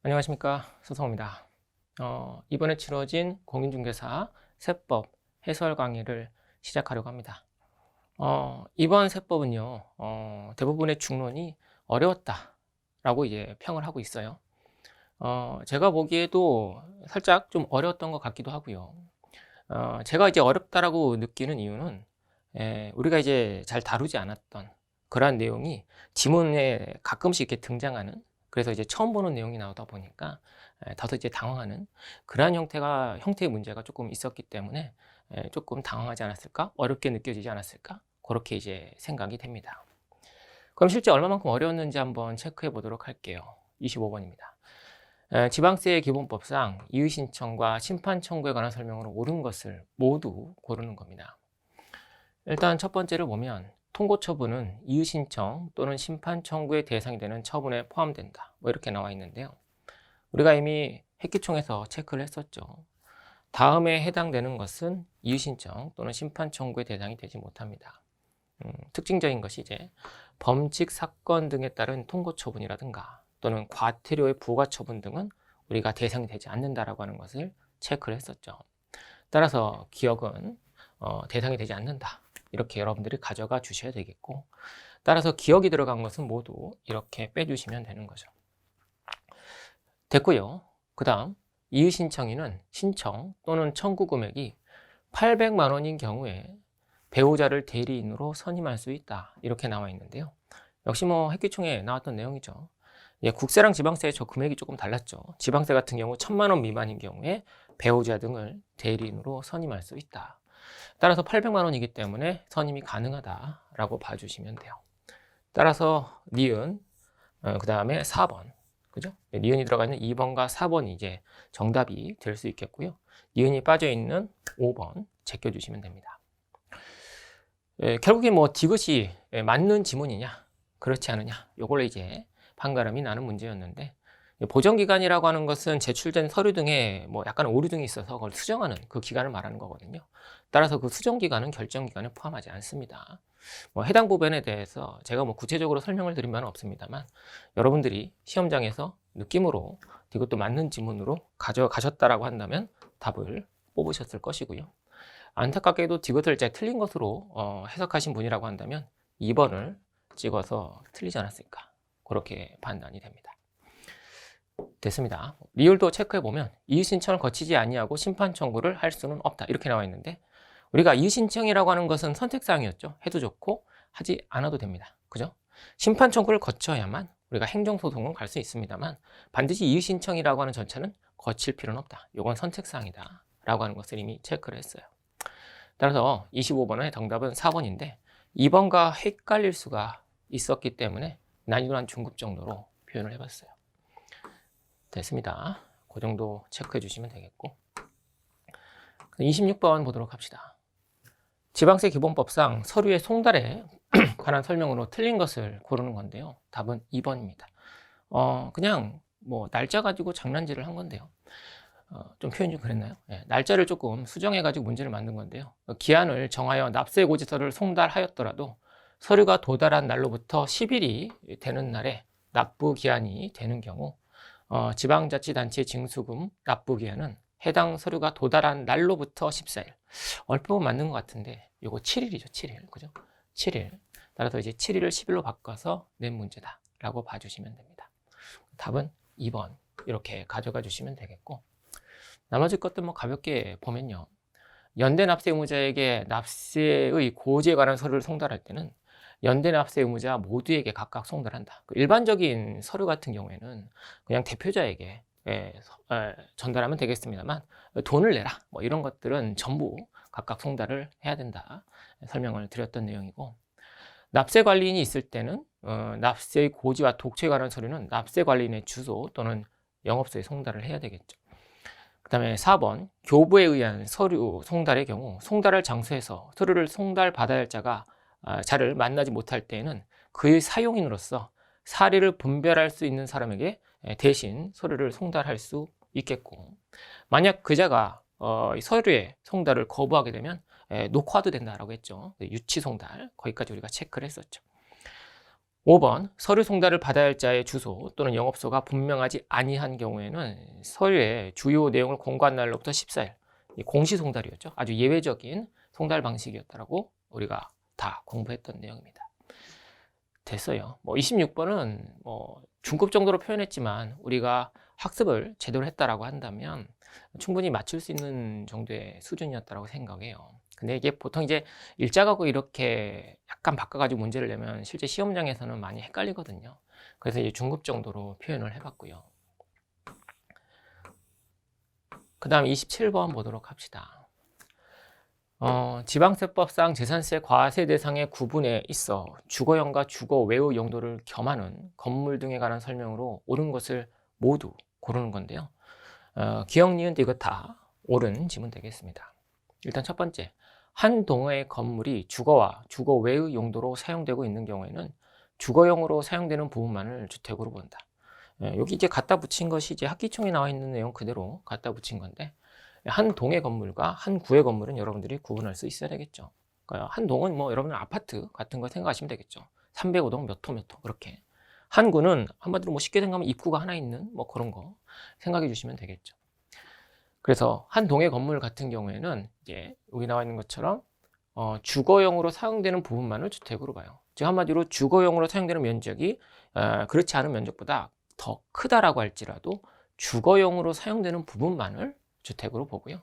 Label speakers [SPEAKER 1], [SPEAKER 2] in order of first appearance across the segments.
[SPEAKER 1] 안녕하십니까, 소성입니다. 이번에 치러진 공인중개사 세법 해설 강의를 시작하려고 합니다. 이번 세법은요, 대부분의 중론이 어려웠다라고 이제 평을 하고 있어요. 제가 보기에도 살짝 좀 어려웠던 것 같기도 하고요. 제가 이제 어렵다라고 느끼는 이유는 우리가 이제 잘 다루지 않았던 그러한 내용이 지문에 가끔씩 이렇게 등장하는, 그래서 이제 처음 보는 내용이 나오다 보니까 다소 이제 당황하는 그러한 형태의 문제가 조금 있었기 때문에 조금 당황하지 않았을까? 어렵게 느껴지지 않았을까? 그렇게 이제 생각이 됩니다. 그럼 실제 얼마만큼 어려웠는지 한번 체크해 보도록 할게요. 25번입니다. 지방세 기본법상 이의신청과 심판 청구에 관한 설명으로 옳은 것을 모두 고르는 겁니다. 일단 첫 번째를 보면 통고 처분은 이의신청 또는 심판 청구의 대상이 되는 처분에 포함된다. 뭐 이렇게 나와 있는데요. 우리가 이미 핵기총에서 체크를 했었죠. 다음에 해당되는 것은 이의신청 또는 심판 청구의 대상이 되지 못합니다. 특징적인 것이 이제 범칙 사건 등에 따른 통고 처분이라든가 또는 과태료의 부과 처분 등은 우리가 대상이 되지 않는다라고 하는 것을 체크를 했었죠. 따라서 기억은 대상이 되지 않는다. 이렇게 여러분들이 가져가 주셔야 되겠고, 따라서 기억이 들어간 것은 모두 이렇게 빼주시면 되는 거죠. 됐고요. 그 다음 이의신청인은 신청 또는 청구 금액이 800만 원인 경우에 배우자를 대리인으로 선임할 수 있다. 이렇게 나와 있는데요. 역시 뭐 핵기총에 나왔던 내용이죠. 국세랑 지방세의 저 금액이 조금 달랐죠. 지방세 같은 경우 1000만 원 미만인 경우에 배우자 등을 대리인으로 선임할 수 있다. 따라서 800만 원이기 때문에 선임이 가능하다라고 봐주시면 돼요. 따라서 니은, 그 다음에 4번, 그죠? 니은이 들어가 있는 2번과 4번이 이제 정답이 될 수 있겠고요. 니은이 빠져 있는 5번 제껴주시면 됩니다. 결국에 뭐 디귿이 맞는 지문이냐, 그렇지 않느냐, 요걸로 이제 판가름이 나는 문제였는데, 보정기간이라고 하는 것은 제출된 서류 등에 뭐 약간 오류 등이 있어서 그걸 수정하는 그 기간을 말하는 거거든요. 따라서 그 수정기간은 결정기간에 포함하지 않습니다. 뭐 해당 부분에 대해서 제가 뭐 구체적으로 설명을 드린 바는 없습니다만, 여러분들이 시험장에서 느낌으로 이것도 맞는 지문으로 가져가셨다라고 한다면 답을 뽑으셨을 것이고요. 안타깝게도 디귿을 제 틀린 것으로 해석하신 분이라고 한다면 2번을 찍어서 틀리지 않았을까, 그렇게 판단이 됩니다. 됐습니다. 리율도 체크해보면 이의신청을 거치지 아니하고 심판 청구를 할 수는 없다, 이렇게 나와 있는데, 우리가 이의신청이라고 하는 것은 선택사항이었죠. 해도 좋고 하지 않아도 됩니다. 그죠? 심판 청구를 거쳐야만 우리가 행정소송은 갈 수 있습니다만, 반드시 이의신청이라고 하는 절차는 거칠 필요는 없다. 이건 선택사항이다 라고 하는 것을 이미 체크를 했어요. 따라서 25번의 정답은 4번인데 2번과 헷갈릴 수가 있었기 때문에 난이도 한 중급 정도로 표현을 해봤어요. 됐습니다. 그 정도 체크해 주시면 되겠고, 26번 보도록 합시다. 지방세 기본법상 서류의 송달에 관한 설명으로 틀린 것을 고르는 건데요. 답은 2번입니다. 그냥 뭐 날짜 가지고 장난질을 한 건데요. 좀 표현이 좀 그랬나요? 날짜를 조금 수정해가지고 문제를 만든 건데요. 기한을 정하여 납세고지서를 송달하였더라도 서류가 도달한 날로부터 10일이 되는 날에 납부기한이 되는 경우, 지방자치단체 징수금 납부기한은 해당 서류가 도달한 날로부터 14일. 얼핏 보면 맞는 것 같은데, 요거 7일이죠, 7일. 그죠? 7일. 따라서 이제 7일을 10일로 바꿔서 낸 문제다라고 봐주시면 됩니다. 답은 2번. 이렇게 가져가 주시면 되겠고, 나머지 것들 뭐 가볍게 보면요. 연대 납세 의무자에게 납세의 고지에 관한 서류를 송달할 때는 연대 납세 의무자 모두에게 각각 송달한다. 일반적인 서류 같은 경우에는 그냥 대표자에게 전달하면 되겠습니다만, 돈을 내라 뭐 이런 것들은 전부 각각 송달을 해야 된다 설명을 드렸던 내용이고, 납세 관리인이 있을 때는 납세의 고지와 독초에 관한 서류는 납세 관리인의 주소 또는 영업소에 송달을 해야 되겠죠. 그 다음에 4번, 교부에 의한 서류 송달의 경우 송달할 장소에서 서류를 송달받아야 할 자를 만나지 못할 때에는 그의 사용인으로서 사례를 분별할 수 있는 사람에게 대신 서류를 송달할 수 있겠고, 만약 그 자가 서류의 송달을 거부하게 되면 녹화도 된다라고 했죠. 유치 송달, 거기까지 우리가 체크를 했었죠. 5번 서류 송달을 받아야 할 자의 주소 또는 영업소가 분명하지 아니한 경우에는 서류의 주요 내용을 공고한 날로부터 14일 공시 송달이었죠. 아주 예외적인 송달 방식이었다라고 우리가 다 공부했던 내용입니다. 됐어요. 26번은 중급 정도로 표현했지만 우리가 학습을 제대로 했다라고 한다면 충분히 맞출 수 있는 정도의 수준이었다라고 생각해요. 근데 이게 보통 이제 일자가고 이렇게 약간 바꿔가지고 문제를 내면 실제 시험장에서는 많이 헷갈리거든요. 그래서 이제 중급 정도로 표현을 해봤고요. 그 다음 27번 보도록 합시다. 지방세법상 재산세 과세 대상의 구분에 있어 주거용과 주거 외의 용도를 겸하는 건물 등에 관한 설명으로 옳은 것을 모두 고르는 건데요. 기억, 니은, 이것 다 옳은 지문 되겠습니다. 일단 첫 번째, 한 동호의 건물이 주거와 주거 외의 용도로 사용되고 있는 경우에는 주거용으로 사용되는 부분만을 주택으로 본다. 여기 이제 갖다 붙인 것이 이제 학기총에 나와 있는 내용 그대로 갖다 붙인 건데, 한 동의 건물과 한 구의 건물은 여러분들이 구분할 수 있어야 되겠죠. 그러니까 한 동은 여러분들 아파트 같은 거 생각하시면 되겠죠. 305동 몇 호 몇 호 그렇게. 한 구는 한마디로 쉽게 생각하면 입구가 하나 있는 그런 거 생각해 주시면 되겠죠. 그래서 한 동의 건물 같은 경우에는 이제 여기 나와 있는 것처럼 주거용으로 사용되는 부분만을 주택으로 봐요. 즉 한마디로 주거용으로 사용되는 면적이 그렇지 않은 면적보다 더 크다라고 할지라도 주거용으로 사용되는 부분만을 주택으로 보고요.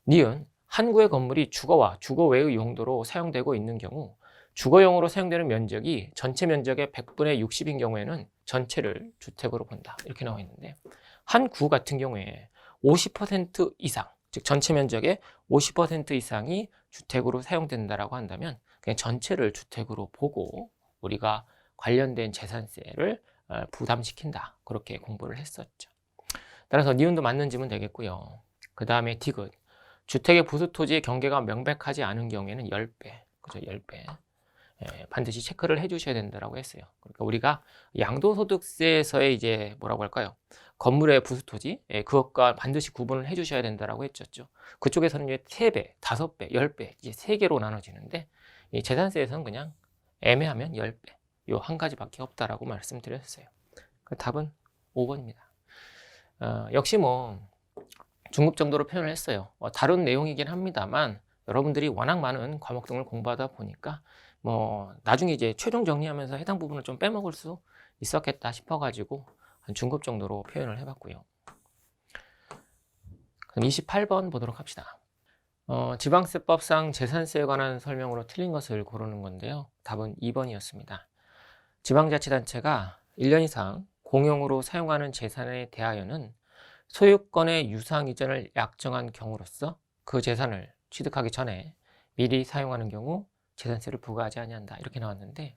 [SPEAKER 1] 니은 한 구의 건물이 주거와 주거 외의 용도로 사용되고 있는 경우 주거용으로 사용되는 면적이 전체 면적의 100분의 60인 경우에는 전체를 주택으로 본다. 이렇게 나와 있는데 한 구 같은 경우에 50% 이상, 즉 전체 면적의 50% 이상이 주택으로 사용된다라고 한다면 그냥 전체를 주택으로 보고 우리가 관련된 재산세를 부담시킨다. 그렇게 공부를 했었죠. 따라서 니은도 맞는 지문 되겠고요. 그 다음에 디귿. 주택의 부수 토지의 경계가 명백하지 않은 경우에는 10배. 그죠? 10배. 반드시 체크를 해 주셔야 된다고 했어요. 그러니까 우리가 양도소득세에서의 이제 뭐라고 할까요? 건물의 부수 토지, 그것과 반드시 구분을 해 주셔야 된다고 했었죠. 그쪽에서는 이제 3배, 5배, 10배, 이제 3개로 나눠지는데, 이 재산세에서는 그냥 애매하면 10배. 요 한 가지밖에 없다라고 말씀드렸어요. 그 답은 5번입니다. 역시 중급 정도로 표현을 했어요. 다른 내용이긴 합니다만 여러분들이 워낙 많은 과목 등을 공부하다 보니까 나중에 이제 최종 정리하면서 해당 부분을 좀 빼먹을 수 있었겠다 싶어가지고 한 중급 정도로 표현을 해봤고요. 그럼 28번 보도록 합시다. 지방세법상 재산세에 관한 설명으로 틀린 것을 고르는 건데요. 답은 2번이었습니다. 지방자치단체가 1년 이상 공용으로 사용하는 재산에 대하여는 소유권의 유상 이전을 약정한 경우로서 그 재산을 취득하기 전에 미리 사용하는 경우 재산세를 부과하지 아니한다. 이렇게 나왔는데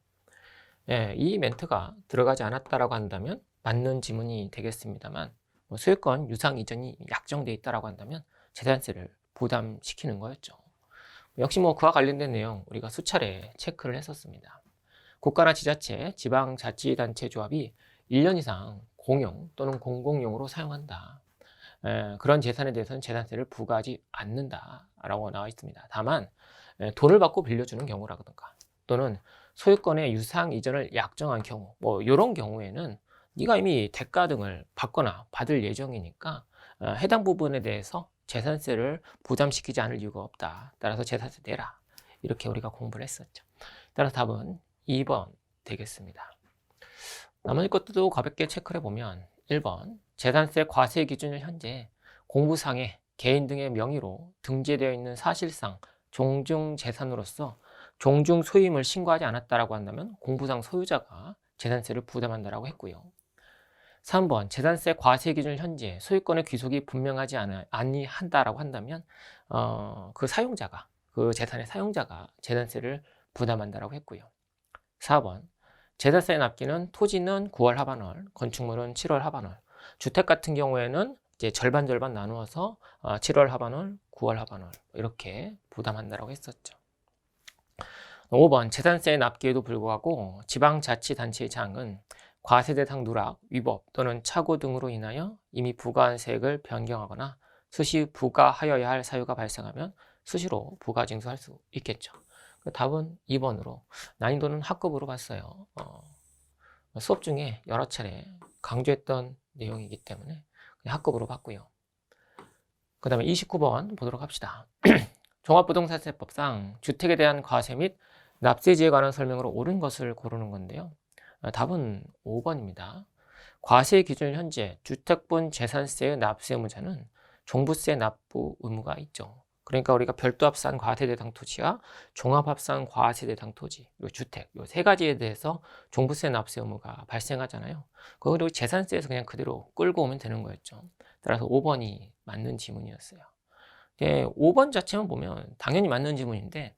[SPEAKER 1] 이 멘트가 들어가지 않았다라고 한다면 맞는 지문이 되겠습니다만 소유권 유상 이전이 약정돼 있다라고 한다면 재산세를 부담시키는 거였죠. 역시 그와 관련된 내용 우리가 수차례 체크를 했었습니다. 국가나 지자체, 지방자치단체 조합이 1년 이상 공용 또는 공공용으로 사용한다. 그런 재산에 대해서는 재산세를 부과하지 않는다라고 나와 있습니다. 다만 돈을 받고 빌려주는 경우라든가 또는 소유권의 유상 이전을 약정한 경우 이런 경우에는 네가 이미 대가 등을 받거나 받을 예정이니까 해당 부분에 대해서 재산세를 부담시키지 않을 이유가 없다. 따라서 재산세 내라. 이렇게 우리가 공부를 했었죠. 따라서 답은 2번 되겠습니다. 나머지 것도 가볍게 체크를 해보면 1번 재산세 과세 기준을 현재 공부상에 개인 등의 명의로 등재되어 있는 사실상 종중재산으로서 종중소임을 신고하지 않았다라고 한다면 공부상 소유자가 재산세를 부담한다라고 했고요. 3번 재산세 과세 기준을 현재 소유권의 귀속이 분명하지 아니한다라고 한다면 그 사용자가 그 재산의 사용자가 재산세를 부담한다라고 했고요. 4번 재산세 납기는 토지는 9월 하반월, 건축물은 7월 하반월, 주택 같은 경우에는 이제 절반 나누어서 7월 하반월, 9월 하반월 이렇게 부담한다라고 했었죠. 5번 재산세 납기에도 불구하고 지방자치단체의 장은 과세 대상 누락, 위법 또는 착오 등으로 인하여 이미 부과한 세액을 변경하거나 수시 부과하여야 할 사유가 발생하면 수시로 부과 징수할 수 있겠죠. 답은 2번으로 난이도는 학급으로 봤어요. 수업 중에 여러 차례 강조했던 내용이기 때문에 그냥 학급으로 봤고요. 그 다음에 29번 보도록 합시다. 종합부동산세법상 주택에 대한 과세 및 납세지에 관한 설명으로 옳은 것을 고르는 건데요. 답은 5번입니다. 과세 기준 현재 주택분 재산세의 납세 의무자는 종부세 납부 의무가 있죠. 그러니까 우리가 별도합산 과세대상 토지와 종합합산 과세대상 토지, 요 주택, 요 세 가지에 대해서 종부세 납세 의무가 발생하잖아요. 그걸 재산세에서 그냥 그대로 끌고 오면 되는 거였죠. 따라서 5번이 맞는 지문이었어요. 5번 자체만 보면 당연히 맞는 지문인데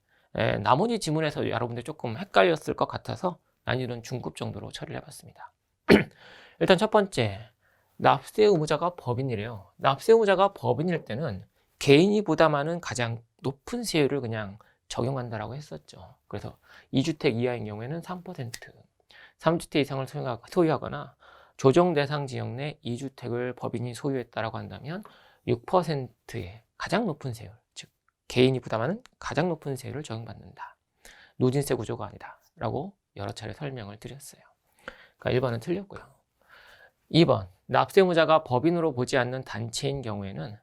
[SPEAKER 1] 나머지 지문에서 여러분들 조금 헷갈렸을 것 같아서 난이도는 중급 정도로 처리를 해봤습니다. 일단 첫 번째, 납세 의무자가 법인이래요. 납세 의무자가 법인일 때는 개인이 부담하는 가장 높은 세율을 그냥 적용한다라고 했었죠. 그래서 2주택 이하인 경우에는 3%, 3주택 이상을 소유하거나 조정 대상 지역 내 2주택을 법인이 소유했다라고 한다면 6%의 가장 높은 세율, 즉 개인이 부담하는 가장 높은 세율을 적용받는다. 누진세 구조가 아니다 라고 여러 차례 설명을 드렸어요. 그러니까 1번은 틀렸고요. 2번, 납세 의무자가 법인으로 보지 않는 단체인 경우에는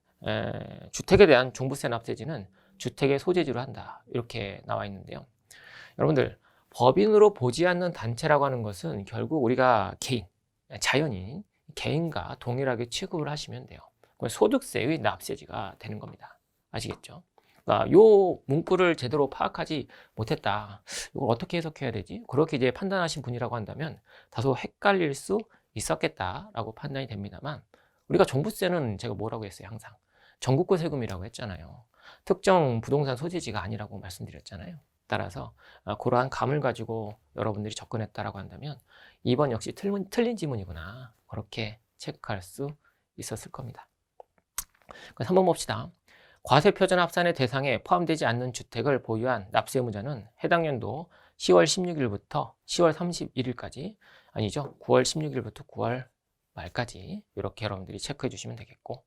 [SPEAKER 1] 주택에 대한 종부세 납세지는 주택의 소재지로 한다, 이렇게 나와 있는데요. 여러분들, 법인으로 보지 않는 단체라고 하는 것은 결국 우리가 개인, 자연인, 개인과 동일하게 취급을 하시면 돼요. 소득세의 납세지가 되는 겁니다. 아시겠죠? 그러니까 요 문구를 제대로 파악하지 못했다, 이걸 어떻게 해석해야 되지? 그렇게 이제 판단하신 분이라고 한다면 다소 헷갈릴 수 있었겠다라고 판단이 됩니다만, 우리가 종부세는 제가 뭐라고 했어요? 항상 전국구 세금이라고 했잖아요. 특정 부동산 소재지가 아니라고 말씀드렸잖아요. 따라서 그러한 감을 가지고 여러분들이 접근했다라고 한다면 2번 역시 틀린 지문이구나, 그렇게 체크할 수 있었을 겁니다. 3번 봅시다. 과세표준 합산의 대상에 포함되지 않는 주택을 보유한 납세 의무자는 해당 연도 10월 16일부터 10월 31일까지, 아니죠, 9월 16일부터 9월 말까지 이렇게 여러분들이 체크해 주시면 되겠고,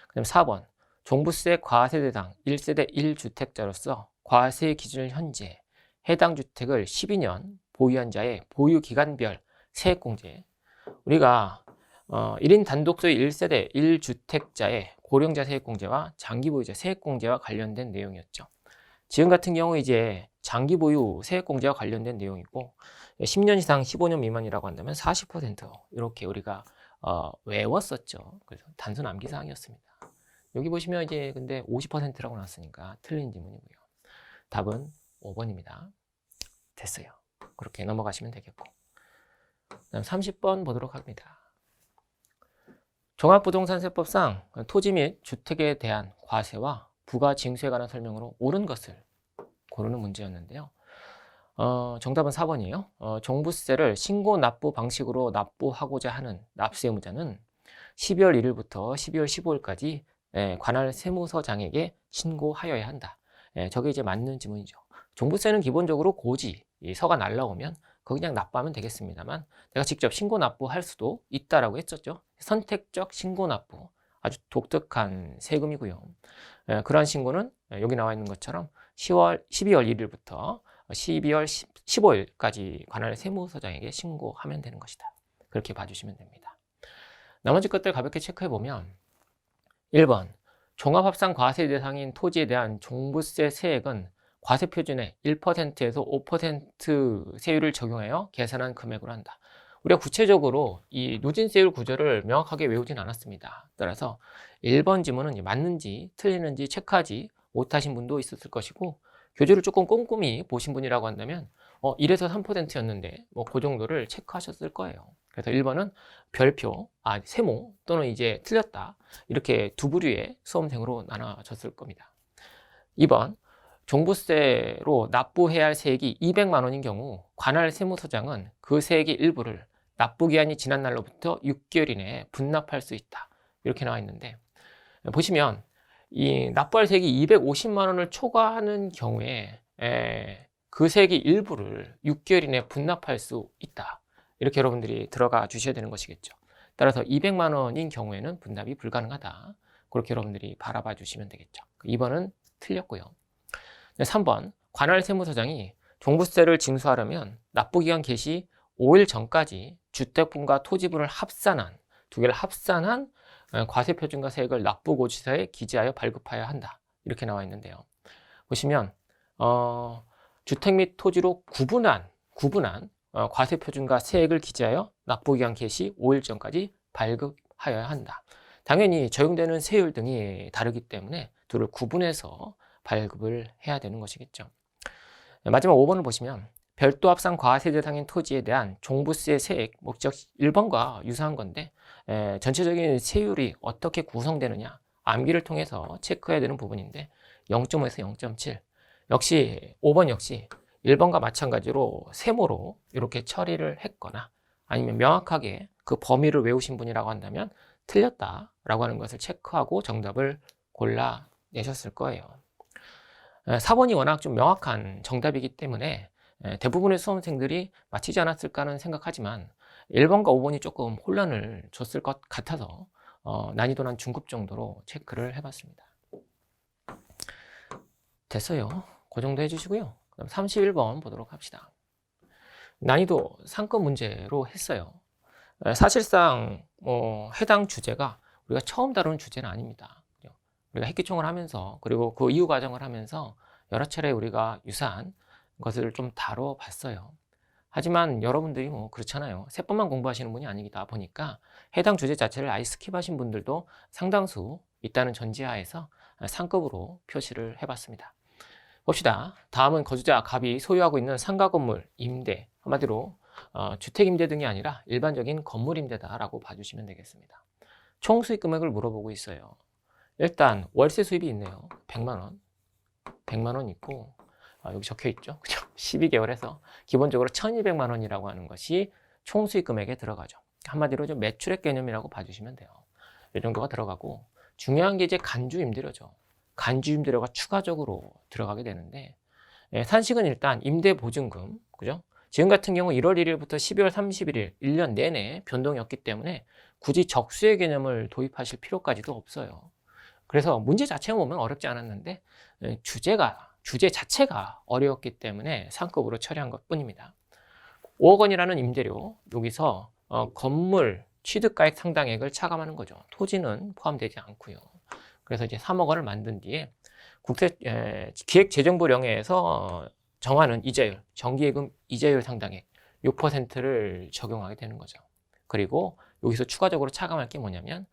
[SPEAKER 1] 그 다음 4번, 종부세 과세 대상 1세대 1주택자로서 과세 기준을 현재 해당 주택을 12년 보유한 자의 보유기간별 세액공제, 우리가 1인 단독소유 1세대 1주택자의 고령자 세액공제와 장기보유자 세액공제와 관련된 내용이었죠. 지금 같은 경우 이제 장기보유 세액공제와 관련된 내용이고, 10년 이상 15년 미만이라고 한다면 40% 이렇게 우리가 외웠었죠. 그래서 단순 암기사항이었습니다. 여기 보시면 이제 근데 50%라고 나왔으니까 틀린 지문이고요. 답은 5번입니다. 됐어요. 그렇게 넘어가시면 되겠고, 그다음 30번 보도록 합니다. 종합부동산세법상 토지 및 주택에 대한 과세와 부가징수에 관한 설명으로 옳은 것을 고르는 문제였는데요. 정답은 4번이에요. 종부세를 신고 납부 방식으로 납부하고자 하는 납세 의무자는 12월 1일부터 12월 15일까지 관할 세무서장에게 신고하여야 한다. 저게 이제 맞는 지문이죠. 종부세는 기본적으로 고지, 이 서가 날라오면 그거 그냥 납부하면 되겠습니다만, 내가 직접 신고 납부할 수도 있다라고 했었죠. 선택적 신고 납부, 아주 독특한 세금이고요. 그러한 신고는 여기 나와 있는 것처럼 12월 1일부터 12월 15일까지 관할 세무서장에게 신고하면 되는 것이다. 그렇게 봐주시면 됩니다. 나머지 것들 가볍게 체크해보면, 1번, 종합합산 과세 대상인 토지에 대한 종부세 세액은 과세표준의 1%에서 5% 세율을 적용하여 계산한 금액으로 한다. 우리가 구체적으로 이 누진세율 구조를 명확하게 외우진 않았습니다. 따라서 1번 지문은 맞는지 틀리는지 체크하지 못하신 분도 있었을 것이고, 교재를 조금 꼼꼼히 보신 분이라고 한다면 1에서 3%였는데 뭐 그 정도를 체크하셨을 거예요. 그래서 1번은 별표, 세모 또는 이제 틀렸다, 이렇게 두 부류의 수험생으로 나눠졌을 겁니다. 2번, 종부세로 납부해야 할 세액이 200만 원인 경우 관할 세무서장은 그 세액의 일부를 납부기한이 지난 날로부터 6개월 이내에 분납할 수 있다, 이렇게 나와 있는데, 보시면 이 납부할 세액이 250만 원을 초과하는 경우에 그 세액의 일부를 6개월 이내에 분납할 수 있다, 이렇게 여러분들이 들어가 주셔야 되는 것이겠죠. 따라서 200만 원인 경우에는 분납이 불가능하다, 그렇게 여러분들이 바라봐 주시면 되겠죠. 2번은 틀렸고요. 3번, 관할 세무서장이 종부세를 징수하려면 납부기간 개시 5일 전까지 주택분과 토지분을 합산한, 두 개를 합산한 과세표준과 세액을 납부고지서에 기재하여 발급하여야 한다. 이렇게 나와 있는데요. 보시면 주택 및 토지로 구분한 과세표준과 세액을 기재하여 납부기간 개시 5일 전까지 발급하여야 한다. 당연히 적용되는 세율 등이 다르기 때문에 둘을 구분해서 발급을 해야 되는 것이겠죠. 마지막 5번을 보시면 별도 합산 과세 대상인 토지에 대한 종부세 세액 목적 1번과 유사한 건데 전체적인 세율이 어떻게 구성되느냐 암기를 통해서 체크해야 되는 부분인데 0.5에서 0.7 역시 5번 역시 1번과 마찬가지로 세모로 이렇게 처리를 했거나 아니면 명확하게 그 범위를 외우신 분이라고 한다면 틀렸다라고 하는 것을 체크하고 정답을 골라내셨을 거예요. 4번이 워낙 좀 명확한 정답이기 때문에 대부분의 수험생들이 맞히지 않았을까 하는 생각하지만 1번과 5번이 조금 혼란을 줬을 것 같아서 난이도는 중급 정도로 체크를 해봤습니다. 됐어요. 그 정도 해주시고요. 그럼 31번 보도록 합시다. 난이도 상급 문제로 했어요. 사실상 해당 주제가 우리가 처음 다루는 주제는 아닙니다. 우리가 핵기총을 하면서 그리고 그 이후 과정을 하면서 여러 차례 우리가 유사한 것을 좀 다뤄봤어요. 하지만 여러분들이 그렇잖아요. 세번만 공부하시는 분이 아니다 보니까 해당 주제 자체를 아예 스킵하신 분들도 상당수 있다는 전제하에서 상급으로 표시를 해봤습니다. 봅시다. 다음은 거주자 갑이 소유하고 있는 상가 건물 임대, 한마디로 주택 임대 등이 아니라 일반적인 건물 임대다라고 봐주시면 되겠습니다. 총 수익 금액을 물어보고 있어요. 일단 월세 수입이 있네요. 100만 원. 100만 원 있고 여기 적혀 있죠. 그죠? 12개월 해서 기본적으로 1200만 원이라고 하는 것이 총 수익 금액에 들어가죠. 한마디로 좀 매출액 개념이라고 봐주시면 돼요. 이 정도가 들어가고 중요한 게 이제 간주 임대료죠. 간주 임대료가 추가적으로 들어가게 되는데 산식은 일단 임대 보증금, 그죠? 지금 같은 경우 1월 1일부터 12월 31일 1년 내내 변동이 없기 때문에 굳이 적수의 개념을 도입하실 필요까지도 없어요. 그래서 문제 자체가 보면 어렵지 않았는데 주제 자체가 어려웠기 때문에 상급으로 처리한 것 뿐입니다. 5억 원이라는 임대료, 여기서 건물 취득가액 상당액을 차감하는 거죠. 토지는 포함되지 않고요. 그래서 이제 3억 원을 만든 뒤에 기획재정부령에서 정하는 이자율, 정기예금 이자율 상당액 6%를 적용하게 되는 거죠. 그리고 여기서 추가적으로 차감할 게 뭐냐면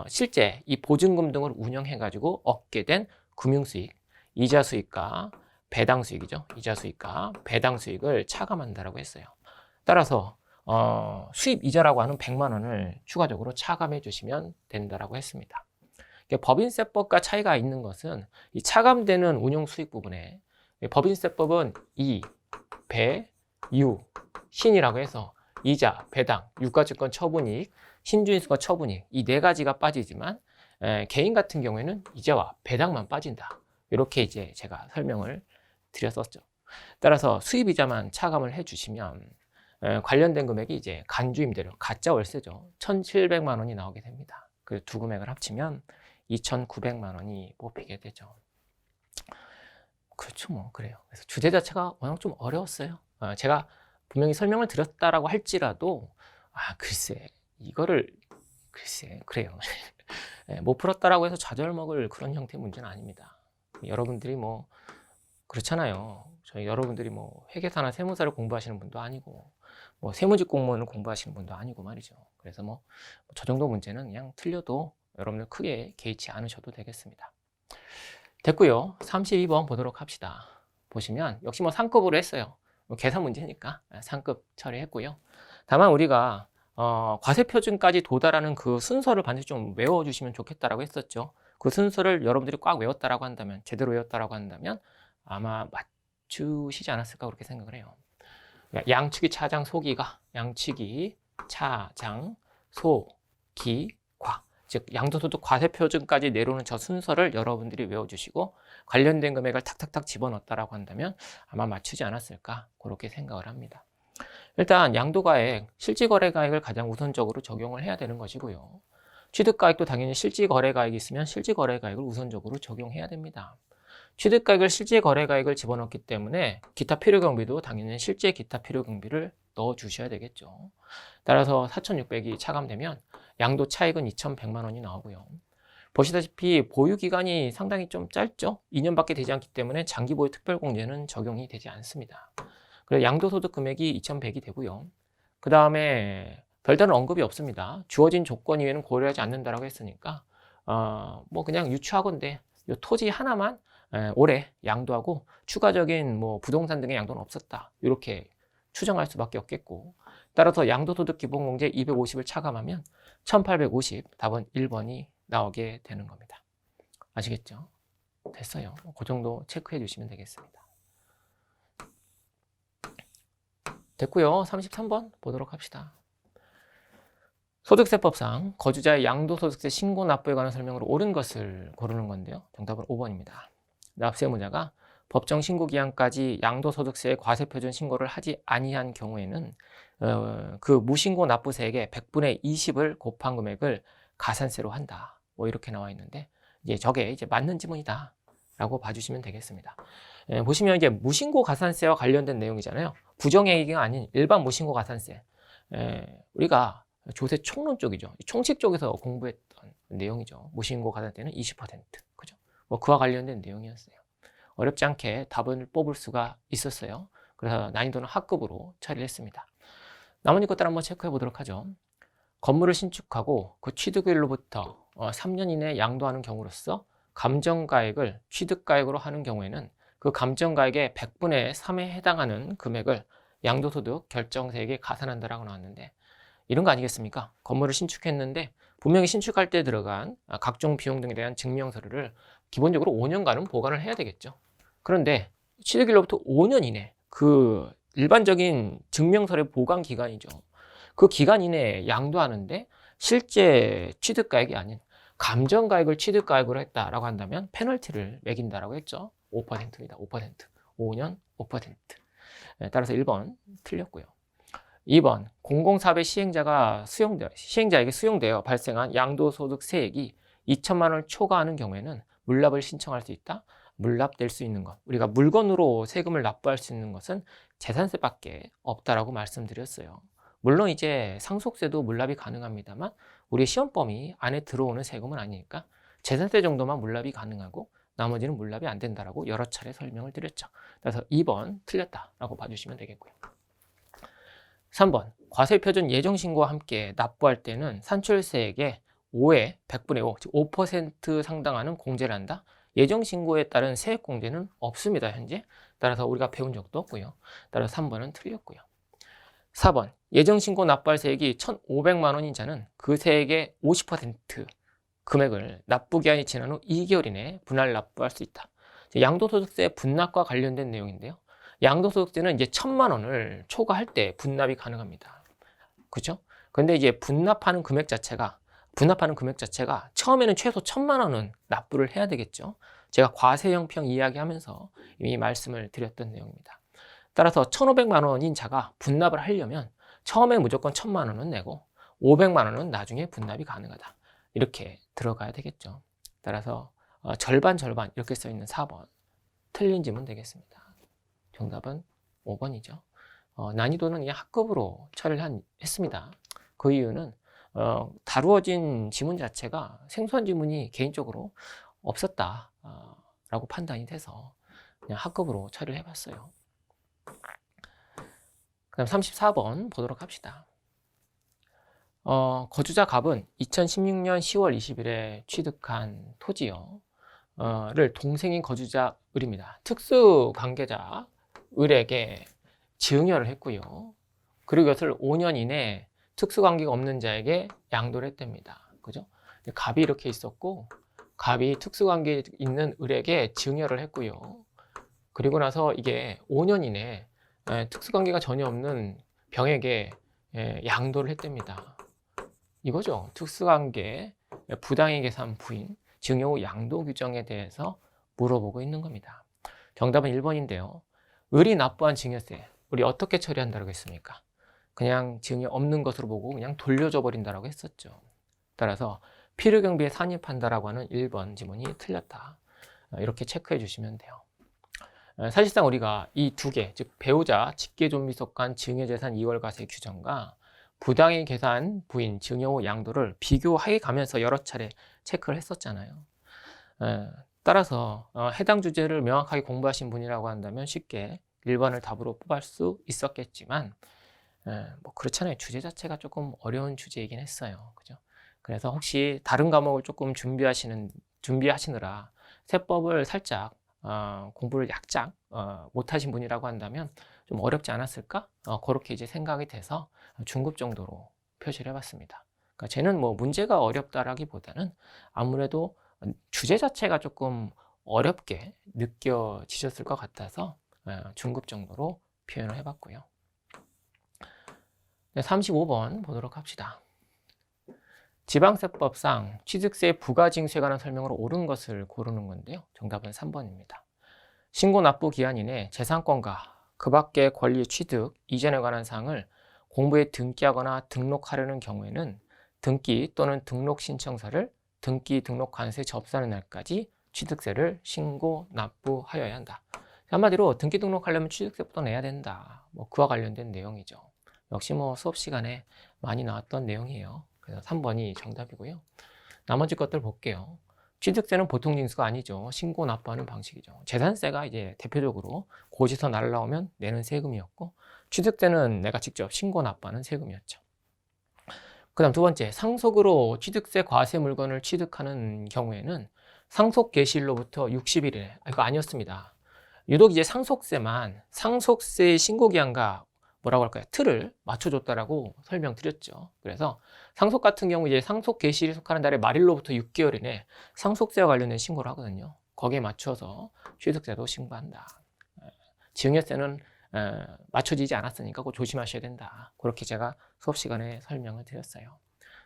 [SPEAKER 1] 실제 이 보증금 등을 운영해가지고 얻게 된 금융수익, 이자 수익과 배당 수익이죠. 이자 수익과 배당 수익을 차감한다라고 했어요. 따라서 수입 이자라고 하는 100만 원을 추가적으로 차감해 주시면 된다라고 했습니다. 법인세법과 차이가 있는 것은 이 차감되는 운용 수익 부분에 법인세법은 이, 배, 유, 신이라고 해서 이자, 배당, 유가증권 처분이익, 신주인수가 처분이익 이 네 가지가 빠지지만 개인 같은 경우에는 이자와 배당만 빠진다. 이렇게 이제 제가 설명을 드렸었죠. 따라서 수입이자만 차감을 해주시면 관련된 금액이 이제 간주임대료, 가짜 월세죠. 1,700만 원이 나오게 됩니다. 그 두 금액을 합치면 2,900만 원이 뽑히게 되죠. 그렇죠, 그래요. 그래서 주제 자체가 워낙 좀 어려웠어요. 제가 분명히 설명을 드렸다라고 할지라도 글쎄 그래요. 못 풀었다라고 해서 좌절 먹을 그런 형태의 문제는 아닙니다. 여러분들이 그렇잖아요. 저희 여러분들이 회계사나 세무사를 공부하시는 분도 아니고 세무직 공무원을 공부하시는 분도 아니고 말이죠. 그래서 저 정도 문제는 그냥 틀려도 여러분들 크게 개의치 않으셔도 되겠습니다. 됐고요. 32번 보도록 합시다. 보시면 역시 상급으로 했어요. 계산 문제니까 상급 처리했고요. 다만 우리가 과세표준까지 도달하는 그 순서를 반드시 좀 외워주시면 좋겠다라고 했었죠. 그 순서를 여러분들이 꽉 외웠다라고 한다면, 제대로 외웠다라고 한다면 아마 맞추시지 않았을까 그렇게 생각을 해요. 양치기, 차장, 소기가, 양치기, 차장, 소기, 과. 즉 양도소득 과세표준까지 내려오는 저 순서를 여러분들이 외워주시고 관련된 금액을 탁탁탁 집어넣었다라고 한다면 아마 맞추지 않았을까 그렇게 생각을 합니다. 일단 양도가액, 실질거래가액을 가장 우선적으로 적용을 해야 되는 것이고요. 취득가액도 당연히 실질거래가액이 있으면 실질거래가액을 우선적으로 적용해야 됩니다. 취득가액을 실제 거래가액을 집어넣기 때문에 기타 필요경비도 당연히 실제 기타 필요경비를 넣어주셔야 되겠죠. 따라서 4,600이 차감되면 양도 차익은 2,100만 원이 나오고요. 보시다시피 보유기간이 상당히 좀 짧죠. 2년밖에 되지 않기 때문에 장기보유 특별공제는 적용이 되지 않습니다. 그래서 양도소득 금액이 2,100이 되고요. 그 다음에 별다른 언급이 없습니다. 주어진 조건 이외에는 고려하지 않는다라고 했으니까 뭐 그냥 유추하건대 이 토지 하나만 올해 양도하고 추가적인 뭐 부동산 등의 양도는 없었다. 이렇게 추정할 수밖에 없겠고, 따라서 양도소득 기본공제 250을 차감하면 1850, 답은 1번이 나오게 되는 겁니다. 아시겠죠? 됐어요. 그 정도 체크해 주시면 되겠습니다. 됐고요. 33번 보도록 합시다. 소득세법상 거주자의 양도소득세 신고 납부에 관한 설명으로 옳은 것을 고르는 건데요. 정답은 5번입니다. 납세의무자가 법정 신고 기한까지 양도소득세의 과세표준 신고를 하지 아니한 경우에는 그 무신고 납부세액의 100분의 20을 곱한 금액을 가산세로 한다. 뭐 이렇게 나와 있는데 이제 저게 이제 맞는 지문이다라고 봐주시면 되겠습니다. 보시면 이제 무신고 가산세와 관련된 내용이잖아요. 부정행위가 아닌 일반 무신고 가산세. 우리가 조세 총론 쪽이죠. 총칙 쪽에서 공부했던 내용이죠. 무신고 가산세는 20%. 그죠? 뭐 그와 관련된 내용이었어요. 어렵지 않게 답을 뽑을 수가 있었어요. 그래서 난이도는 하급으로 처리를 했습니다. 나머지 것들 한번 체크해 보도록 하죠. 건물을 신축하고 그 취득일로부터 3년 이내에 양도하는 경우로서 감정가액을 취득가액으로 하는 경우에는 그 감정가액의 100분의 3에 해당하는 금액을 양도소득 결정세액에 가산한다라고 나왔는데, 이런 거 아니겠습니까? 건물을 신축했는데 분명히 신축할 때 들어간 각종 비용 등에 대한 증명서류를 기본적으로 5년간은 보관을 해야 되겠죠. 그런데 취득일로부터 5년 이내, 그 일반적인 증명서류 보관 기간이죠. 그 기간 이내에 양도하는데 실제 취득가액이 아닌 감정가액을 취득가액으로 했다라고 한다면 페널티를 매긴다라고 했죠. 5%입니다. 5%. 5년 5%. 따라서 1번 틀렸고요. 2번, 공공사업의 시행자에게 수용되어 발생한 양도소득세액이 2천만 원을 초과하는 경우에는 물납을 신청할 수 있다. 물납될 수 있는 것, 우리가 물건으로 세금을 납부할 수 있는 것은 재산세밖에 없다라고 말씀드렸어요. 물론 이제 상속세도 물납이 가능합니다만 우리 시험 범위 안에 들어오는 세금은 아니니까 재산세 정도만 물납이 가능하고 나머지는 물납이 안 된다라고 여러 차례 설명을 드렸죠. 그래서 2번 틀렸다라고 봐주시면 되겠고요. 3번, 과세표준 예정신고와 함께 납부할 때는 산출세액의 5의 100분의 5, 즉 5% 상당하는 공제를 한다. 예정신고에 따른 세액공제는 없습니다, 현재. 따라서 우리가 배운 적도 없고요. 따라서 3번은 틀렸고요. 4번, 예정신고 납부할 세액이 1,500만 원인 자는 그 세액의 50% 금액을 납부기한이 지난 후 2개월 이내에 분할 납부할 수 있다. 양도소득세 분납과 관련된 내용인데요. 양도소득세는 이제 1,000만 원을 초과할 때 분납이 가능합니다. 그렇죠? 근데 이제 분납하는 금액 자체가 처음에는 최소 1,000만 원은 납부를 해야 되겠죠. 제가 과세형평 이야기하면서 이미 말씀을 드렸던 내용입니다. 따라서 1,500만 원인 자가 분납을 하려면 처음에 무조건 1,000만 원은 내고 500만 원은 나중에 분납이 가능하다. 이렇게 들어가야 되겠죠. 따라서 절반 이렇게 써 있는 4번 틀린 지문 되겠습니다. 정답은 5번이죠. 난이도는 그냥 학급으로 처리를 했습니다. 그 이유는 다루어진 지문 자체가 생소한 지문이 개인적으로 없었다라고 판단이 돼서 그냥 학급으로 처리를 해봤어요. 그다음 34번 보도록 합시다. 거주자 갑은 2016년 10월 20일에 취득한 토지를 동생인 거주자 을입니다. 특수관계자 을에게 증여를 했고요. 그리고 이것을 5년 이내에 특수관계가 없는 자에게 양도를 했답니다. 그죠? 갑이 이렇게 있었고 갑이 특수관계 있는 을에게 증여를 했고요. 그리고 나서 이게 5년 이내에 특수관계가 전혀 없는 병에게 양도를 했답니다. 이거죠. 특수관계, 부당히 계산 부인, 증여 후 양도 규정에 대해서 물어보고 있는 겁니다. 정답은 1번인데요. 을이 납부한 증여세, 우리 어떻게 처리한다고 했습니까? 그냥 증여 없는 것으로 보고 그냥 돌려줘 버린다라고 했었죠. 따라서 필요경비에 산입한다라고 하는 1번 지문이 틀렸다. 이렇게 체크해 주시면 돼요. 사실상 우리가 이 두 개, 즉 배우자 직계존비 속한 증여재산 이월과세 규정과 부당의 계산 부인 증여 후 양도를 비교해 가면서 여러 차례 체크를 했었잖아요. 따라서 해당 주제를 명확하게 공부하신 분이라고 한다면 쉽게 1번을 답으로 뽑을 수 있었겠지만 뭐 그렇잖아요. 주제 자체가 조금 어려운 주제이긴 했어요. 그죠? 그래서 혹시 다른 과목을 조금 준비하시느라 세법을 살짝 공부를 약작 못하신 분이라고 한다면 좀 어렵지 않았을까? 그렇게 이제 생각이 돼서 중급 정도로 표시를 해봤습니다. 그러니까 쟤는 뭐 문제가 어렵다라기보다는 아무래도 주제 자체가 조금 어렵게 느껴지셨을 것 같아서 중급 정도로 표현을 해봤고요. 35번 보도록 합시다. 지방세법상 취득세 부가징수에 관한 설명으로 옳은 것을 고르는 건데요. 정답은 3번입니다. 신고 납부 기한 이내 재산권과 그 밖의 권리 취득, 이전에 관한 사항을 공부에 등기하거나 등록하려는 경우에는 등기 또는 등록 신청서를 등기 등록 관세 접수하는 날까지 취득세를 신고 납부하여야 한다. 한마디로 등기 등록하려면 취득세부터 내야 된다. 뭐 그와 관련된 내용이죠. 역시 뭐 수업 시간에 많이 나왔던 내용이에요. 그래서 3번이 정답이고요. 나머지 것들 볼게요. 취득세는 보통 징수가 아니죠. 신고 납부하는 방식이죠. 재산세가 이제 대표적으로 고지서 날라오면 내는 세금이었고, 취득세는 내가 직접 신고 납부하는 세금이었죠. 그 다음 두 번째, 상속으로 취득세 과세 물건을 취득하는 경우에는 상속 개시일로부터 60일에, 이거 아니었습니다. 유독 이제 상속세 신고기한과 뭐라고 할까요? 틀을 맞춰줬다라고 설명드렸죠. 그래서 상속 같은 경우 이제 상속 개시일에 속하는 달의 말일로부터 6개월 이내 상속세와 관련된 신고를 하거든요. 거기에 맞춰서 취득세도 신고한다. 증여세는 맞춰지지 않았으니까 그거 조심하셔야 된다. 그렇게 제가 수업 시간에 설명을 드렸어요.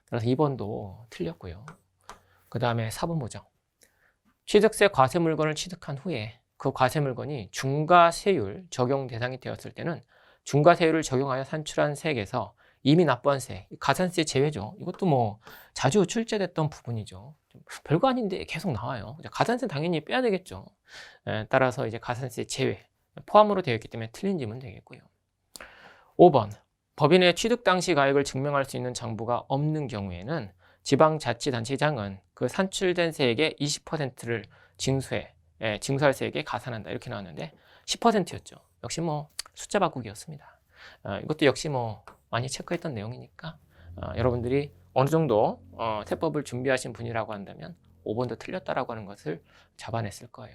[SPEAKER 1] 그래서 2번도 틀렸고요. 그 다음에 4번 보죠. 취득세 과세 물건을 취득한 후에 그 과세 물건이 중과세율 적용 대상이 되었을 때는 중과세율을 적용하여 산출한 세액에서 이미 납부한 세, 가산세 제외죠. 이것도 뭐 자주 출제됐던 부분이죠. 별거 아닌데 계속 나와요. 가산세 당연히 빼야 되겠죠. 따라서 이제 가산세 제외, 포함으로 되어 있기 때문에 틀린 질문 되겠고요. 5번, 법인의 취득 당시 가액을 증명할 수 있는 장부가 없는 경우에는 지방자치단체장은 그 산출된 세액의 20%를 징수할 세액에 가산한다. 이렇게 나왔는데 10%였죠. 역시 뭐 숫자 바꾸기였습니다. 이것도 역시 뭐 많이 체크했던 내용이니까 여러분들이 어느 정도 세법을 준비하신 분이라고 한다면 5번도 틀렸다라고 하는 것을 잡아냈을 거예요.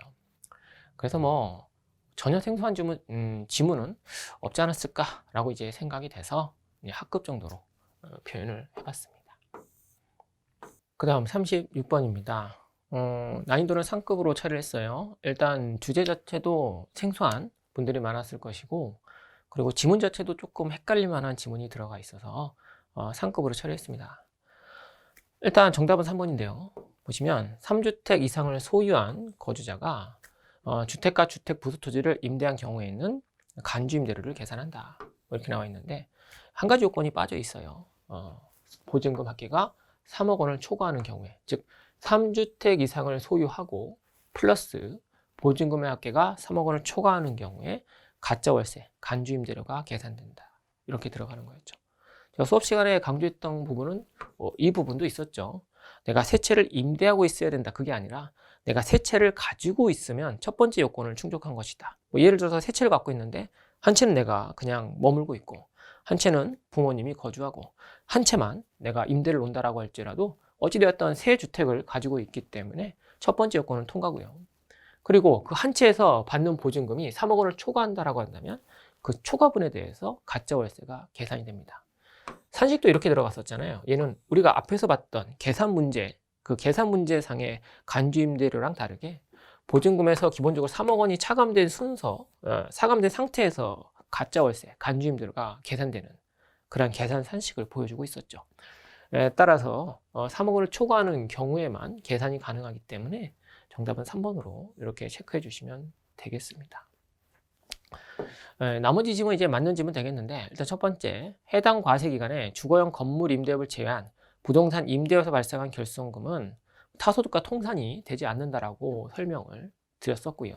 [SPEAKER 1] 그래서 뭐 전혀 생소한 지문은 없지 않았을까라고 이제 생각이 돼서 학급 정도로 표현을 해봤습니다. 그 다음 36번입니다. 난이도는 상급으로 처리를 했어요. 일단 주제 자체도 생소한 분들이 많았을 것이고, 그리고 지문 자체도 조금 헷갈릴 만한 지문이 들어가 있어서 상급으로 처리했습니다. 일단 정답은 3번인데요. 보시면 3주택 이상을 소유한 거주자가 주택과 주택 부수 토지를 임대한 경우에는 간주임대료를 계산한다. 이렇게 나와 있는데 한 가지 요건이 빠져 있어요. 보증금 합계가 3억 원을 초과하는 경우에, 즉 3주택 이상을 소유하고 플러스 보증금의 합계가 3억 원을 초과하는 경우에 가짜월세, 간주임대료가 계산된다. 이렇게 들어가는 거였죠. 제가 수업 시간에 강조했던 부분은 이 부분도 있었죠. 내가 세 채를 임대하고 있어야 된다. 그게 아니라 내가 세 채를 가지고 있으면 첫 번째 요건을 충족한 것이다. 예를 들어서 세 채를 갖고 있는데 한 채는 내가 그냥 머물고 있고 한 채는 부모님이 거주하고 한 채만 내가 임대를 놓는다라고 할지라도 어찌되었던 세 주택을 가지고 있기 때문에 첫 번째 요건은 통과고요. 그리고 그 한 채에서 받는 보증금이 3억 원을 초과한다라고 한다면 그 초과분에 대해서 가짜월세가 계산이 됩니다. 산식도 이렇게 들어갔었잖아요. 얘는 우리가 앞에서 봤던 계산 문제, 그 계산 문제상의 간주임대료랑 다르게 보증금에서 기본적으로 3억 원이 차감된 차감된 상태에서 가짜월세, 간주임대료가 계산되는 그런 계산 산식을 보여주고 있었죠. 따라서 3억 원을 초과하는 경우에만 계산이 가능하기 때문에 정답은 3번으로 이렇게 체크해 주시면 되겠습니다. 나머지 지문 이제 맞는 지문 되겠는데, 일단 첫 번째, 해당 과세기간에 주거용 건물 임대업을 제외한 부동산 임대에서 발생한 결손금은 타소득과 통산이 되지 않는다라고 설명을 드렸었고요.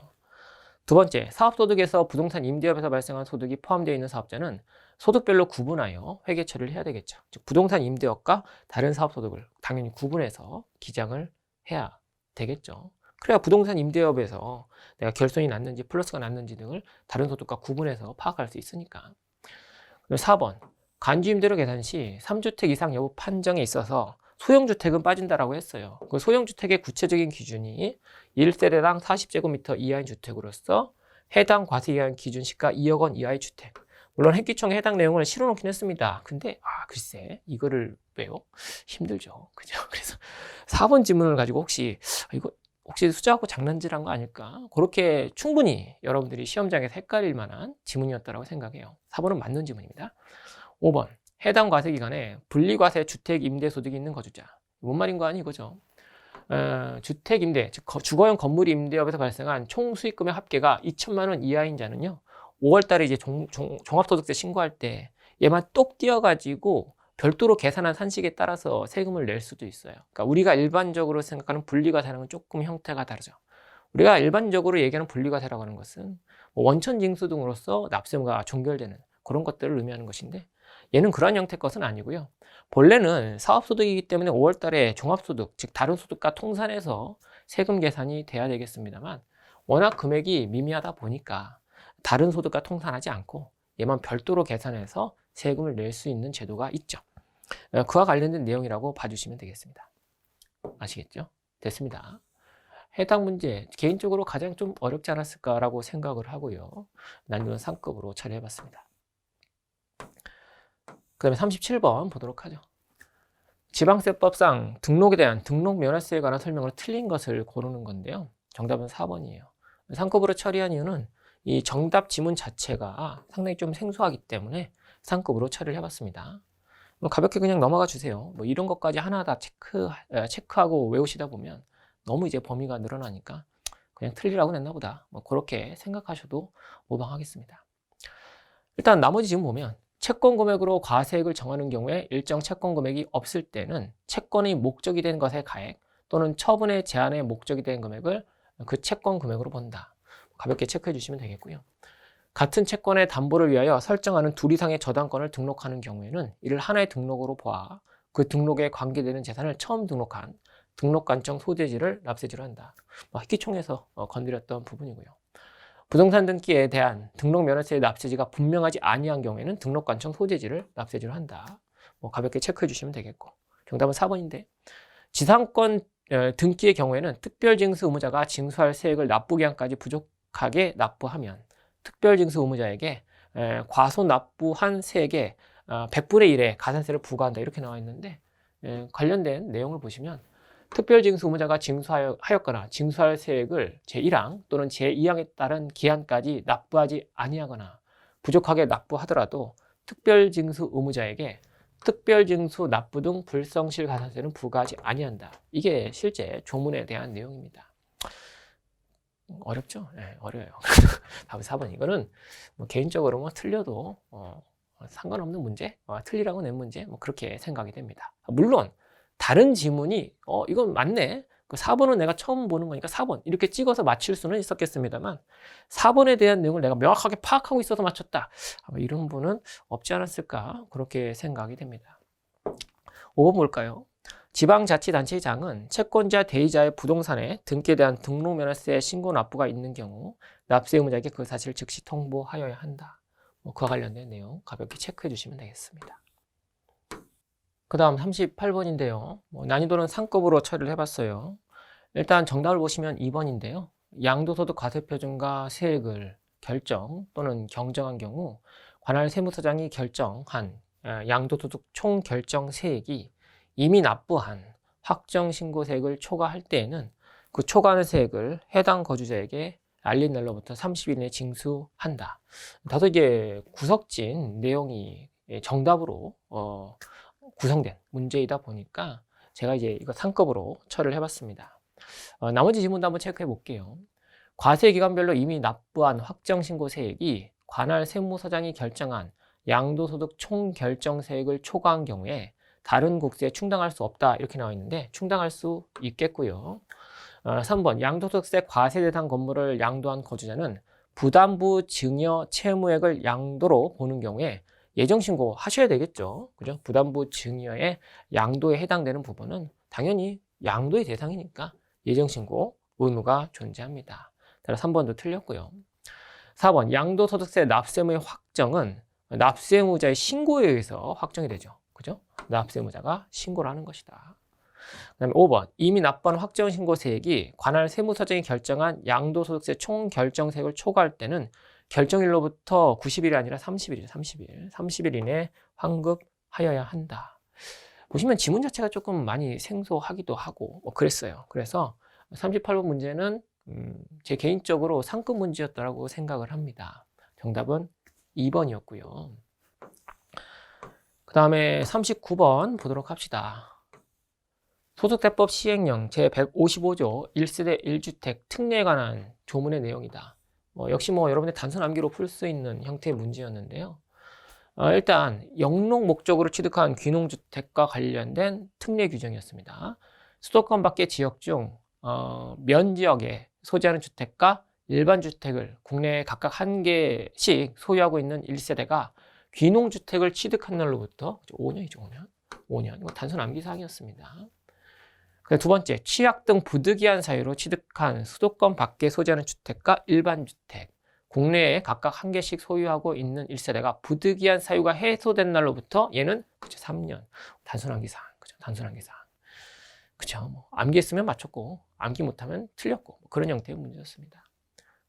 [SPEAKER 1] 두 번째, 사업소득에서 부동산 임대업에서 발생한 소득이 포함되어 있는 사업자는 소득별로 구분하여 회계 처리를 해야 되겠죠. 즉 부동산 임대업과 다른 사업소득을 당연히 구분해서 기장을 해야 되겠죠. 그래야 부동산 임대업에서 내가 결손이 났는지 플러스가 났는지 등을 다른 소득과 구분해서 파악할 수 있으니까. 4번, 간주임대료 계산 시 3주택 이상 여부 판정에 있어서 소형주택은 빠진다라고 했어요. 그 소형주택의 구체적인 기준이 1세대당 40제곱미터 이하인 주택으로서 해당 과세기간 기준 시가 2억 원 이하의 주택. 물론 획기총에 해당 내용을 실어놓긴 했습니다. 근데 글쎄 이거를 왜요? 힘들죠. 그죠? 그래서 4번 지문을 가지고 혹시 이거 혹시 숫자하고 장난질한 거 아닐까? 그렇게 충분히 여러분들이 시험장에서 헷갈릴 만한 지문이었다고 생각해요. 4번은 맞는 지문입니다. 5번, 해당 과세기간에 분리과세 주택 임대소득이 있는 거주자. 뭔 말인 거 아니 이거죠? 주택 임대, 즉 주거용 건물 임대업에서 발생한 총 수익금의 합계가 2천만 원 이하인 자는요, 5월 달에 이제 종합소득세 신고할 때 얘만 똑 띄어가지고 별도로 계산한 산식에 따라서 세금을 낼 수도 있어요. 그러니까 우리가 일반적으로 생각하는 분리과세랑은 조금 형태가 다르죠. 우리가 일반적으로 얘기하는 분리과세라고 하는 것은 원천징수 등으로서 납세무가 종결되는 그런 것들을 의미하는 것인데, 얘는 그러한 형태의 것은 아니고요. 본래는 사업소득이기 때문에 5월 달에 종합소득, 즉 다른 소득과 통산해서 세금 계산이 돼야 되겠습니다만, 워낙 금액이 미미하다 보니까 다른 소득과 통산하지 않고 얘만 별도로 계산해서 세금을 낼 수 있는 제도가 있죠. 그와 관련된 내용이라고 봐주시면 되겠습니다. 아시겠죠? 됐습니다. 해당 문제 개인적으로 가장 좀 어렵지 않았을까라고 생각을 하고요. 난이도는 상급으로 처리해봤습니다. 그 다음에 37번 보도록 하죠. 지방세법상 등록에 대한 등록면허세에 관한 설명으로 틀린 것을 고르는 건데요. 정답은 4번이에요. 상급으로 처리한 이유는 이 정답 지문 자체가 상당히 좀 생소하기 때문에 상급으로 처리를 해봤습니다. 가볍게 그냥 넘어가 주세요. 뭐 이런 것까지 하나 다 체크하고 외우시다 보면 너무 이제 범위가 늘어나니까 그냥 틀리라고 냈나 보다. 뭐 그렇게 생각하셔도 무방하겠습니다. 일단 나머지 지금 보면 채권 금액으로 과세액을 정하는 경우에 일정 채권 금액이 없을 때는 채권의 목적이 된 것의 가액 또는 처분의 제한의 목적이 된 금액을 그 채권 금액으로 본다. 가볍게 체크해 주시면 되겠고요. 같은 채권의 담보를 위하여 설정하는 둘 이상의 저당권을 등록하는 경우에는 이를 하나의 등록으로 보아 그 등록에 관계되는 재산을 처음 등록한 등록관청 소재지를 납세지로 한다. 획기총에서 건드렸던 부분이고요. 부동산 등기에 대한 등록면허세의 납세지가 분명하지 아니한 경우에는 등록관청 소재지를 납세지로 한다. 가볍게 체크해 주시면 되겠고. 정답은 4번인데 지상권 등기의 경우에는 특별징수 의무자가 징수할 세액을 납부기한까지 부족하게 납부하면 특별징수 의무자에게 과소 납부한 세액의 100분의 1의 가산세를 부과한다 이렇게 나와 있는데, 관련된 내용을 보시면 특별징수 의무자가 징수하였거나 징수할 세액을 제1항 또는 제2항에 따른 기한까지 납부하지 아니하거나 부족하게 납부하더라도 특별징수 의무자에게 특별징수 납부 등 불성실 가산세는 부과하지 아니한다. 이게 실제 조문에 대한 내용입니다. 어렵죠? 네, 어려워요. 답은 4번. 이거는 개인적으로 틀려도 상관없는 문제, 틀리라고 낸 문제, 그렇게 생각이 됩니다. 물론 다른 지문이 이건 맞네, 그 4번은 내가 처음 보는 거니까 4번 이렇게 찍어서 맞힐 수는 있었겠습니다만 4번에 대한 내용을 내가 명확하게 파악하고 있어서 맞췄다, 이런 분은 없지 않았을까 그렇게 생각이 됩니다. 5번 볼까요? 지방자치단체장은 채권자 대의자의 부동산에 등기에 대한 등록면허세 신고 납부가 있는 경우 납세 의무자에게 그 사실을 즉시 통보하여야 한다. 그와 관련된 내용 가볍게 체크해 주시면 되겠습니다. 그 다음 38번인데요. 난이도는 상급으로 처리를 해봤어요. 일단 정답을 보시면 2번인데요. 양도소득 과세표준과 세액을 결정 또는 경정한 경우 관할 세무서장이 결정한 양도소득 총 결정 세액이 이미 납부한 확정신고세액을 초과할 때에는 그 초과하는 세액을 해당 거주자에게 알린 날로부터 30일 내에 징수한다. 다소 이제 구석진 내용이 정답으로 구성된 문제이다 보니까 제가 이제 이거 상급으로 처리를 해봤습니다. 나머지 지문도 한번 체크해 볼게요. 과세 기간별로 이미 납부한 확정신고세액이 관할 세무서장이 결정한 양도소득 총 결정세액을 초과한 경우에 다른 국세에 충당할 수 없다 이렇게 나와 있는데 충당할 수 있겠고요. 3번 양도소득세 과세 대상 건물을 양도한 거주자는 부담부 증여 채무액을 양도로 보는 경우에 예정신고 하셔야 되겠죠. 그죠? 부담부 증여의 양도에 해당되는 부분은 당연히 양도의 대상이니까 예정신고 의무가 존재합니다. 따라서 3번도 틀렸고요. 4번 양도소득세 납세의무의 확정은 납세의무자의 신고에 의해서 확정이 되죠. 그죠? 납세의무자가 신고를 하는 것이다. 그다음에 5번 이미 납부한 확정신고세액이 관할 세무서장이 결정한 양도소득세 총결정세액을 초과할 때는 결정일로부터 90일이 아니라 30일이죠. 30일 이내에 환급하여야 한다. 보시면 지문 자체가 조금 많이 생소하기도 하고 뭐 그랬어요. 그래서 38번 문제는 제 개인적으로 상급 문제였다고 생각을 합니다. 정답은 2번이었고요. 그 다음에 39번 보도록 합시다. 소득세법 시행령 제155조 1세대 1주택 특례에 관한 조문의 내용이다. 역시 여러분의 단순 암기로 풀 수 있는 형태의 문제였는데요. 일단 영농 목적으로 취득한 귀농주택과 관련된 특례 규정이었습니다. 수도권 밖의 지역 중 면지역에 소재하는 주택과 일반 주택을 국내에 각각 한 개씩 소유하고 있는 1세대가 귀농주택을 취득한 날로부터 5년이죠. 5년. 이거 단순 암기 사항이었습니다. 두 번째, 취약 등 부득이한 사유로 취득한 수도권 밖에 소재하는 주택과 일반 주택, 국내에 각각 한 개씩 소유하고 있는 1세대가 부득이한 사유가 해소된 날로부터 얘는 3년. 단순 암기 사항. 그죠? 단순 암기 사항. 그죠? 암기했으면 맞췄고, 암기 못하면 틀렸고, 그런 형태의 문제였습니다.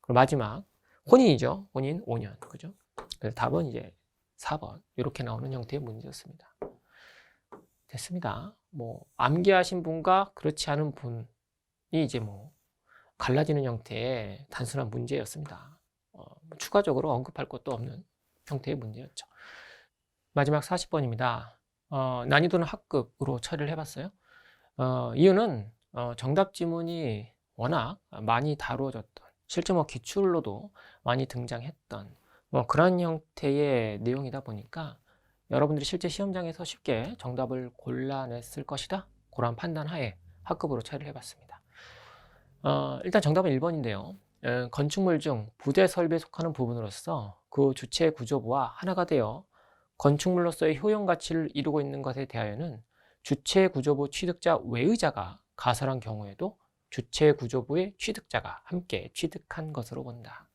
[SPEAKER 1] 그리고 마지막, 혼인이죠. 혼인 5년. 그죠? 그래서 답은 이제 4번. 이렇게 나오는 형태의 문제였습니다. 됐습니다. 암기하신 분과 그렇지 않은 분이 이제 갈라지는 형태의 단순한 문제였습니다. 추가적으로 언급할 것도 없는 형태의 문제였죠. 마지막 40번입니다. 난이도는 학급으로 처리를 해봤어요. 이유는 정답 지문이 워낙 많이 다루어졌던, 실제 기출로도 많이 등장했던 그런 형태의 내용이다 보니까 여러분들이 실제 시험장에서 쉽게 정답을 골라냈을 것이다. 그런 판단 하에 학급으로 처리를 해봤습니다. 일단 정답은 1번인데요. 건축물 중 부대 설비에 속하는 부분으로서 그 주체 구조부와 하나가 되어 건축물로서의 효용 가치를 이루고 있는 것에 대하여는 주체 구조부 취득자 외의자가 가설한 경우에도 주체 구조부의 취득자가 함께 취득한 것으로 본다.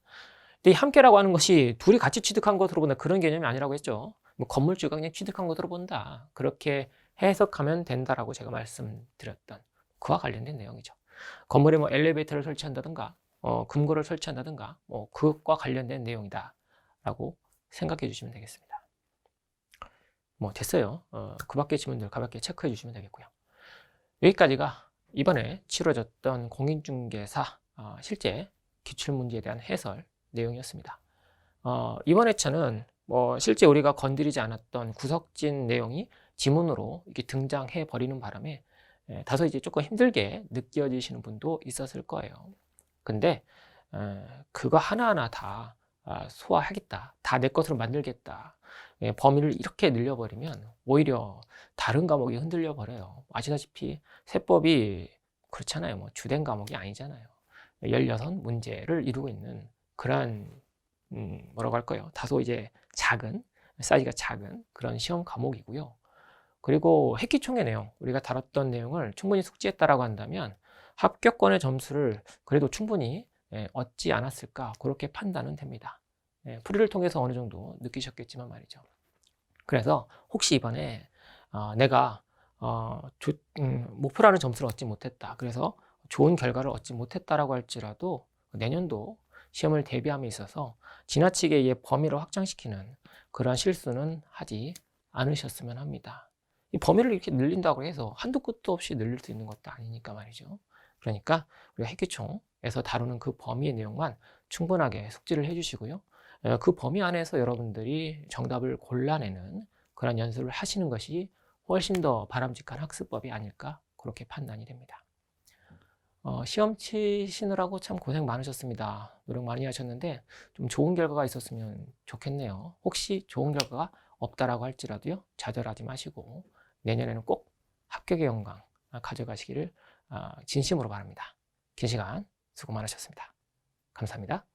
[SPEAKER 1] 근데 이 함께라고 하는 것이 둘이 같이 취득한 것으로 본다, 그런 개념이 아니라고 했죠. 건물주가 그냥 취득한 것으로 본다, 그렇게 해석하면 된다라고 제가 말씀드렸던 그와 관련된 내용이죠. 건물에 엘리베이터를 설치한다든가 금고를 설치한다든가 그것과 관련된 내용이다 라고 생각해 주시면 되겠습니다. 됐어요. 그 밖의 지문들 가볍게 체크해 주시면 되겠고요. 여기까지가 이번에 치러졌던 공인중개사 실제 기출문제에 대한 해설 내용이었습니다. 이번 회차는 실제 우리가 건드리지 않았던 구석진 내용이 지문으로 이렇게 등장해 버리는 바람에 다소 이제 조금 힘들게 느껴지시는 분도 있었을 거예요. 근데 그거 하나하나 다 소화하겠다, 다 내 것으로 만들겠다, 범위를 이렇게 늘려버리면 오히려 다른 과목이 흔들려 버려요. 아시다시피 세법이 그렇잖아요. 주된 과목이 아니잖아요. 16문제를 이루고 있는 그런 뭐라고 할까요? 다소 이제 작은, 사이즈가 작은 그런 시험 과목이고요. 그리고 핵기총의 내용, 우리가 다뤘던 내용을 충분히 숙지했다라고 한다면 합격권의 점수를 그래도 충분히 얻지 않았을까, 그렇게 판단은 됩니다. 풀이를 통해서 어느 정도 느끼셨겠지만 말이죠. 그래서 혹시 이번에 내가 목표라는 점수를 얻지 못했다, 그래서 좋은 결과를 얻지 못했다라고 할지라도 내년도 시험을 대비함에 있어서 지나치게 이 범위를 확장시키는 그런 실수는 하지 않으셨으면 합니다. 이 범위를 이렇게 늘린다고 해서 한도 끝도 없이 늘릴 수 있는 것도 아니니까 말이죠. 그러니까 우리가 핵기총에서 다루는 그 범위의 내용만 충분하게 숙지를 해주시고요. 그 범위 안에서 여러분들이 정답을 골라내는 그런 연습을 하시는 것이 훨씬 더 바람직한 학습법이 아닐까, 그렇게 판단이 됩니다. 시험 치시느라고 참 고생 많으셨습니다. 노력 많이 하셨는데 좀 좋은 결과가 있었으면 좋겠네요. 혹시 좋은 결과가 없다라고 할지라도요, 좌절하지 마시고 내년에는 꼭 합격의 영광 가져가시기를 진심으로 바랍니다. 긴 시간 수고 많으셨습니다. 감사합니다.